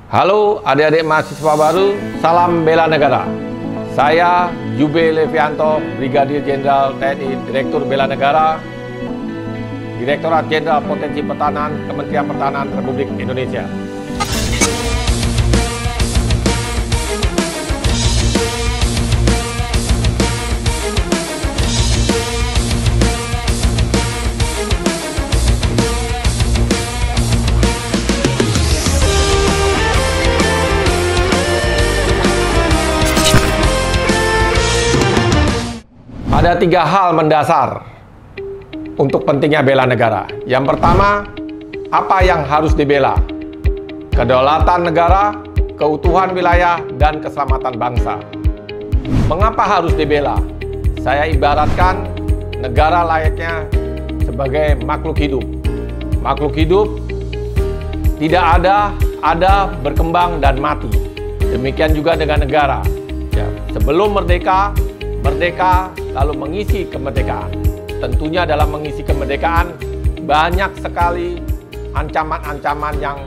Halo adik-adik mahasiswa baru, salam bela negara. Saya Jube Levianto, Brigadir Jenderal TNI, Direktur Bela Negara, Direktorat Jenderal Potensi Pertahanan, Kementerian Pertahanan Republik Indonesia. Ada 3 hal mendasar untuk pentingnya bela negara. Yang pertama, apa yang harus dibela? Kedaulatan negara, keutuhan wilayah, dan keselamatan bangsa. Mengapa harus dibela? Saya ibaratkan negara layaknya sebagai makhluk hidup. Makhluk hidup tidak ada, berkembang, dan mati. Demikian juga dengan negara. Ya, sebelum merdeka, lalu mengisi kemerdekaan. Tentunya dalam mengisi kemerdekaan banyak sekali ancaman-ancaman yang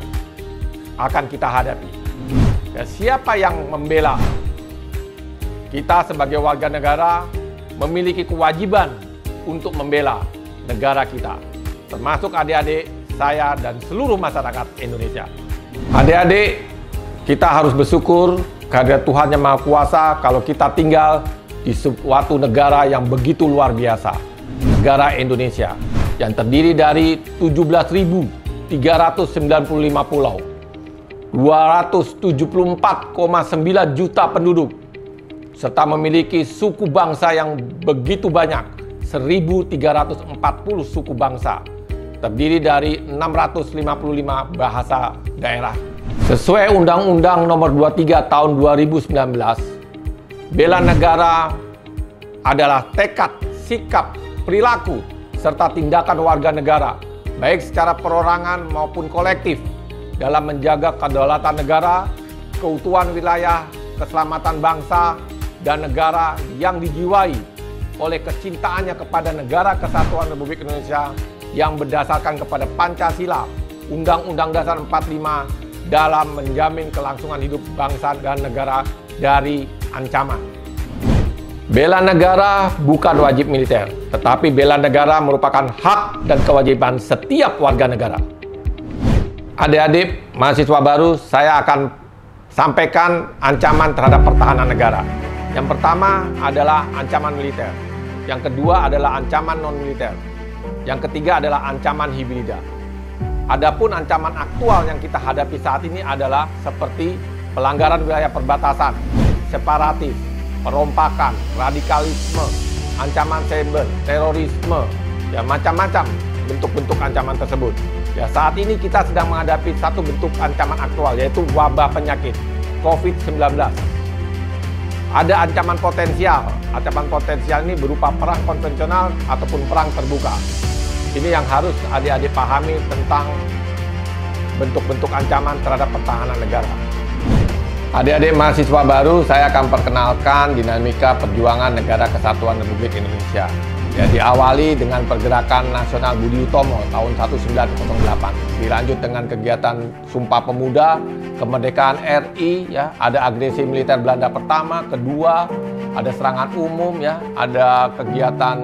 akan kita hadapi. Ya, siapa yang membela? Kita sebagai warga negara memiliki kewajiban untuk membela negara kita, termasuk adik-adik saya dan seluruh masyarakat Indonesia. Adik-adik, kita harus bersyukur karena Tuhan Yang Maha Kuasa kalau kita tinggal di suatu negara yang begitu luar biasa, negara Indonesia yang terdiri dari 17.395 pulau, 274,9 juta penduduk, serta memiliki suku bangsa yang begitu banyak, 1.340 suku bangsa, terdiri dari 655 bahasa daerah. Sesuai Undang-Undang Nomor 23 Tahun 2019, bela negara adalah tekad, sikap, perilaku, serta tindakan warga negara, baik secara perorangan maupun kolektif, dalam menjaga kedaulatan negara, keutuhan wilayah, keselamatan bangsa, dan negara yang dijiwai oleh kecintaannya kepada negara kesatuan Republik Indonesia yang berdasarkan kepada Pancasila, Undang-Undang Dasar 45, dalam menjamin kelangsungan hidup bangsa dan negara dari ancaman. Bela negara bukan wajib militer, tetapi bela negara merupakan hak dan kewajiban setiap warga negara. Adik-adik mahasiswa baru, saya akan sampaikan ancaman terhadap pertahanan negara. Yang pertama adalah ancaman militer. Yang kedua adalah ancaman non-militer. Yang ketiga adalah ancaman hibrida. Adapun ancaman aktual yang kita hadapi saat ini adalah seperti pelanggaran wilayah perbatasan, separatis, perompakan, radikalisme, ancaman cyber, terorisme, ya macam-macam bentuk-bentuk ancaman tersebut. Ya, saat ini kita sedang menghadapi satu bentuk ancaman aktual, yaitu wabah penyakit COVID-19. Ada ancaman potensial. Ancaman potensial ini berupa perang konvensional ataupun perang terbuka. Ini yang harus adik-adik pahami tentang bentuk-bentuk ancaman terhadap pertahanan negara. Adik-adik mahasiswa baru, saya akan perkenalkan dinamika perjuangan Negara Kesatuan Republik Indonesia. Ya, diawali dengan Pergerakan Nasional Budi Utomo tahun 1908, dilanjut dengan kegiatan Sumpah Pemuda, Kemerdekaan RI, ya, ada agresi militer Belanda pertama, kedua, ada serangan umum, ya, ada kegiatan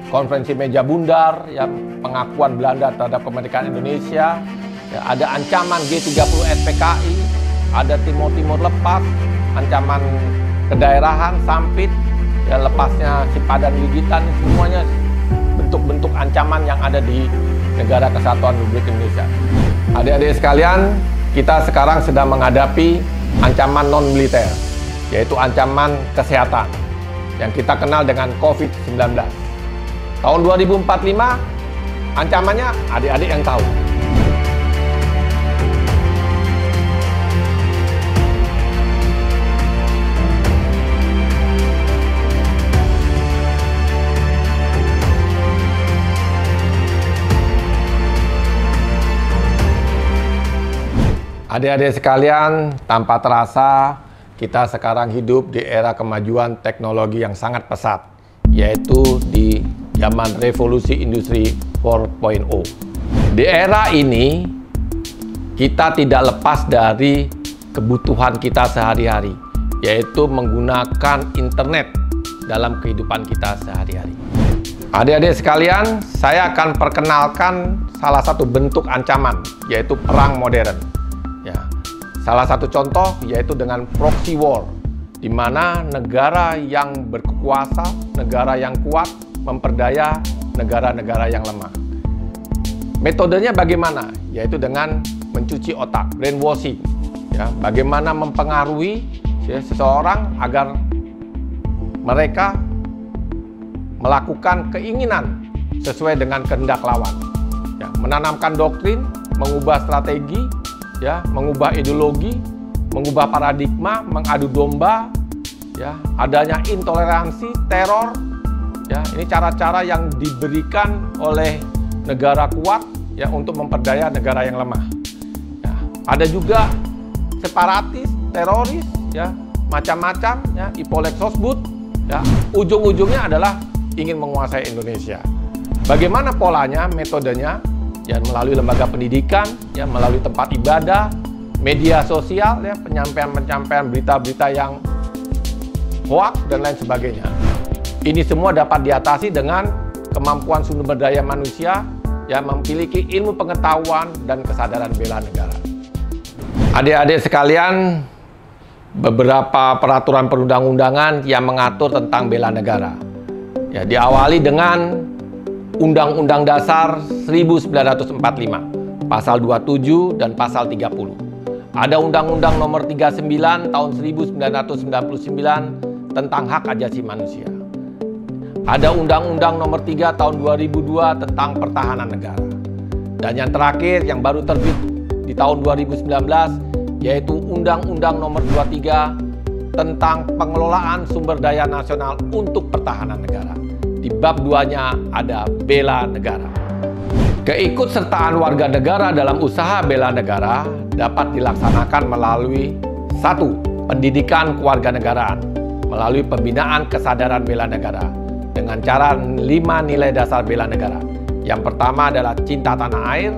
Konferensi Meja Bundar, ya, pengakuan Belanda terhadap kemerdekaan Indonesia. Ya, ada ancaman G30 SPKI, ada Timur-Timur lepas, ancaman kedaerahan, Sampit, ya, lepasnya Sipadan Ligitan, semuanya bentuk-bentuk ancaman yang ada di Negara Kesatuan Republik Indonesia. Adik-adik sekalian, kita sekarang sedang menghadapi ancaman non-militer, yaitu ancaman kesehatan, yang kita kenal dengan COVID-19. Tahun 2045, ancamannya adik-adik yang tahu. Adik-adik sekalian, tanpa terasa kita sekarang hidup di era kemajuan teknologi yang sangat pesat, yaitu di zaman revolusi industri 4.0. Di era ini kita tidak lepas dari kebutuhan kita sehari-hari, yaitu menggunakan internet dalam kehidupan kita sehari-hari. Adik-adik sekalian, saya akan perkenalkan salah satu bentuk ancaman, yaitu perang modern. Ya, salah satu contoh yaitu dengan proxy war, di mana negara yang berkuasa, negara yang kuat, memperdaya negara-negara yang lemah. Metodenya bagaimana? Yaitu dengan mencuci otak, brainwashing. Ya, bagaimana mempengaruhi seseorang agar mereka melakukan keinginan sesuai dengan kehendak lawan. Ya, menanamkan doktrin, mengubah strategi, ya, mengubah ideologi, mengubah paradigma, mengadu domba, ya, adanya intoleransi, teror. Ya, ini cara-cara yang diberikan oleh negara kuat ya untuk memperdaya negara yang lemah. Ya, ada juga separatis, teroris, ya, macam-macam, ya, Ipolek Sosbud, ya, ujung-ujungnya adalah ingin menguasai Indonesia. Bagaimana polanya, metodenya? Ya, melalui lembaga pendidikan, ya, melalui tempat ibadah, media sosial, ya, penyampaian berita-berita yang hoaks dan lain sebagainya. Ini semua dapat diatasi dengan kemampuan sumber daya manusia yang memiliki ilmu pengetahuan dan kesadaran bela negara. Adik-adik sekalian, beberapa peraturan perundang-undangan yang mengatur tentang bela negara. Ya, diawali dengan Undang-Undang Dasar 1945, Pasal 27 dan Pasal 30. Ada Undang-Undang Nomor 39 Tahun 1999 tentang hak asasi manusia. Ada Undang-Undang Nomor 3 Tahun 2002 tentang pertahanan negara. Dan yang terakhir yang baru terbit di tahun 2019 yaitu Undang-Undang Nomor 23 tentang pengelolaan sumber daya nasional untuk pertahanan negara. Di bab 2-nya ada bela negara. Keikutsertaan warga negara dalam usaha bela negara dapat dilaksanakan melalui 1. Pendidikan kewarganegaraan, melalui pembinaan kesadaran bela negara dengan cara 5 nilai dasar bela negara. Yang pertama adalah cinta tanah air,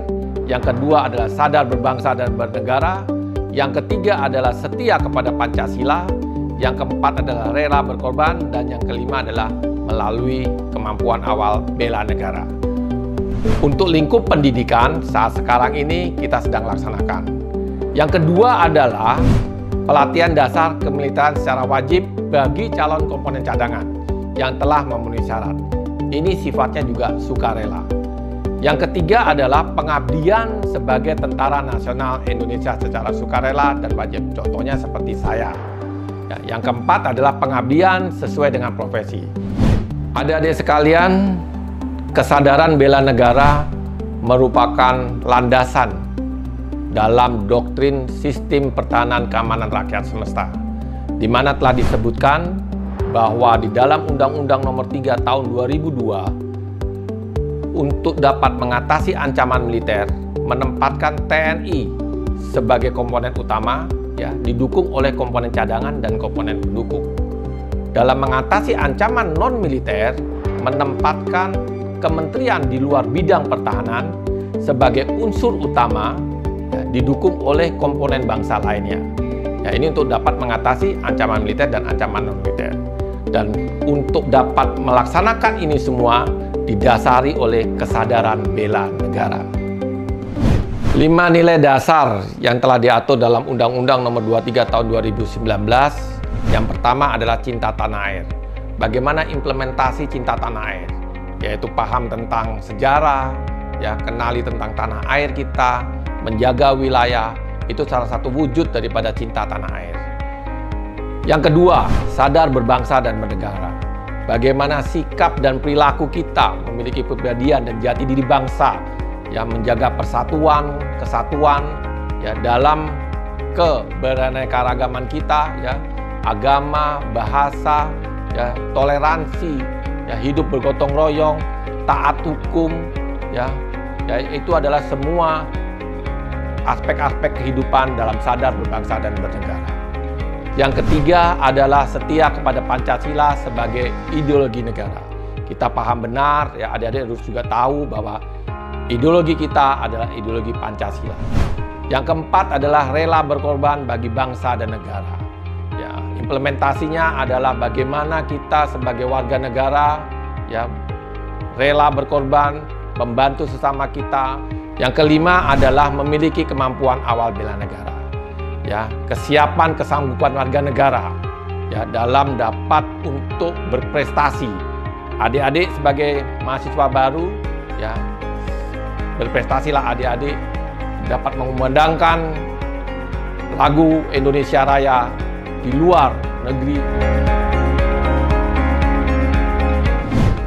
yang kedua adalah sadar berbangsa dan bernegara, yang ketiga adalah setia kepada Pancasila, yang keempat adalah rela berkorban, dan yang kelima adalah melalui kemampuan awal bela negara. Untuk lingkup pendidikan saat sekarang ini kita sedang laksanakan. Yang kedua adalah pelatihan dasar kemiliteran secara wajib bagi calon komponen cadangan yang telah memenuhi syarat. Ini sifatnya juga sukarela. Yang ketiga adalah pengabdian sebagai Tentara Nasional Indonesia secara sukarela dan wajib. Contohnya seperti saya. Ya, yang keempat adalah pengabdian sesuai dengan profesi. Adik-adik sekalian, kesadaran bela negara merupakan landasan dalam doktrin sistem pertahanan keamanan rakyat semesta, di mana telah disebutkan bahwa di dalam Undang-Undang Nomor 3 Tahun 2002 untuk dapat mengatasi ancaman militer, menempatkan TNI sebagai komponen utama, ya, didukung oleh komponen cadangan dan komponen pendukung. Dalam mengatasi ancaman non-militer, menempatkan kementerian di luar bidang pertahanan sebagai unsur utama, ya, didukung oleh komponen bangsa lainnya. Ya, ini untuk dapat mengatasi ancaman militer dan ancaman non-militer. Dan untuk dapat melaksanakan ini semua didasari oleh kesadaran bela negara. 5 nilai dasar yang telah diatur dalam Undang-Undang Nomor 23 Tahun 2019. Yang pertama adalah cinta tanah air. Bagaimana implementasi cinta tanah air? Yaitu paham tentang sejarah, ya, kenali tentang tanah air kita, menjaga wilayah. Itu salah satu wujud daripada cinta tanah air. Yang kedua, sadar berbangsa dan bernegara. Bagaimana sikap dan perilaku kita memiliki kepribadian dan jati diri bangsa yang menjaga persatuan, kesatuan, ya, dalam keberaneka-ragaman kita, ya, agama, bahasa, ya, toleransi, ya, hidup bergotong royong, taat hukum, ya, itu adalah semua aspek-aspek kehidupan dalam sadar berbangsa dan bernegara. Yang ketiga adalah setia kepada Pancasila sebagai ideologi negara. Kita paham benar, ya, adik-adik harus juga tahu bahwa ideologi kita adalah ideologi Pancasila. Yang keempat adalah rela berkorban bagi bangsa dan negara. Ya, implementasinya adalah bagaimana kita sebagai warga negara ya rela berkorban, membantu sesama kita. Yang kelima adalah memiliki kemampuan awal bela negara. Ya, kesiapan kesanggupan warga negara ya dalam dapat untuk berprestasi. Adik-adik sebagai mahasiswa baru ya berprestasilah adik-adik dapat mengumandangkan lagu Indonesia Raya di luar negeri.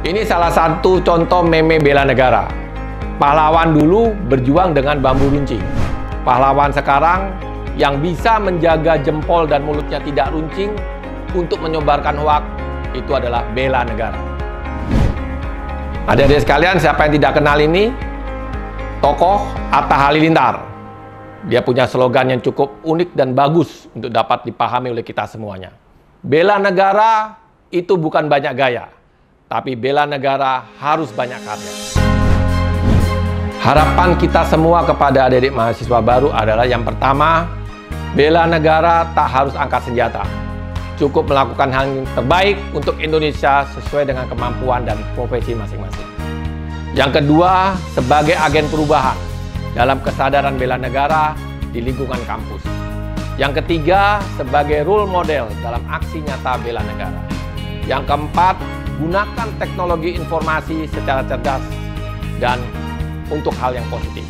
Ini salah satu contoh meme bela negara. Pahlawan dulu berjuang dengan bambu runcing. Pahlawan sekarang yang bisa menjaga jempol dan mulutnya tidak runcing untuk menyebarkan hoaks itu adalah bela negara. Adik-adik sekalian, siapa yang tidak kenal ini? Tokoh Atta Halilintar. Dia punya slogan yang cukup unik dan bagus untuk dapat dipahami oleh kita semuanya. Bela negara itu bukan banyak gaya, tapi bela negara harus banyak karya. Harapan kita semua kepada adik-adik mahasiswa baru adalah yang pertama, bela negara tak harus angkat senjata. Cukup melakukan hal yang terbaik untuk Indonesia sesuai dengan kemampuan dan profesi masing-masing. Yang kedua, sebagai agen perubahan dalam kesadaran bela negara di lingkungan kampus. Yang ketiga, sebagai role model dalam aksi nyata bela negara. Yang keempat, gunakan teknologi informasi secara cerdas dan untuk hal yang positif.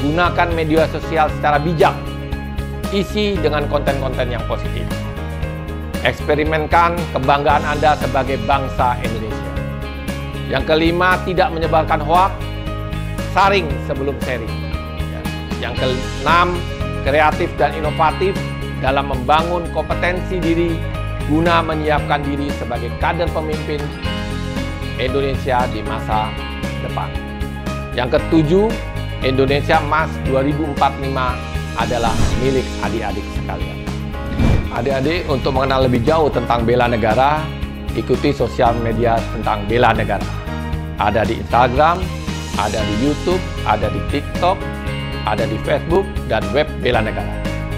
Gunakan media sosial secara bijak, isi dengan konten-konten yang positif. Eksperimenkan kebanggaan Anda sebagai bangsa Indonesia. Yang kelima, tidak menyebarkan hoaks, saring sebelum sharing. Yang keenam, kreatif dan inovatif dalam membangun kompetensi diri guna menyiapkan diri sebagai kader pemimpin Indonesia di masa depan. Yang ketujuh, Indonesia Emas 2045 adalah milik adik-adik sekalian. Adik-adik, untuk mengenal lebih jauh tentang bela negara, ikuti sosial media tentang bela negara. Ada di Instagram, ada di YouTube, ada di TikTok, ada di Facebook, dan web bela negara.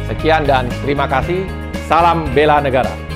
Sekian dan terima kasih. Salam bela negara.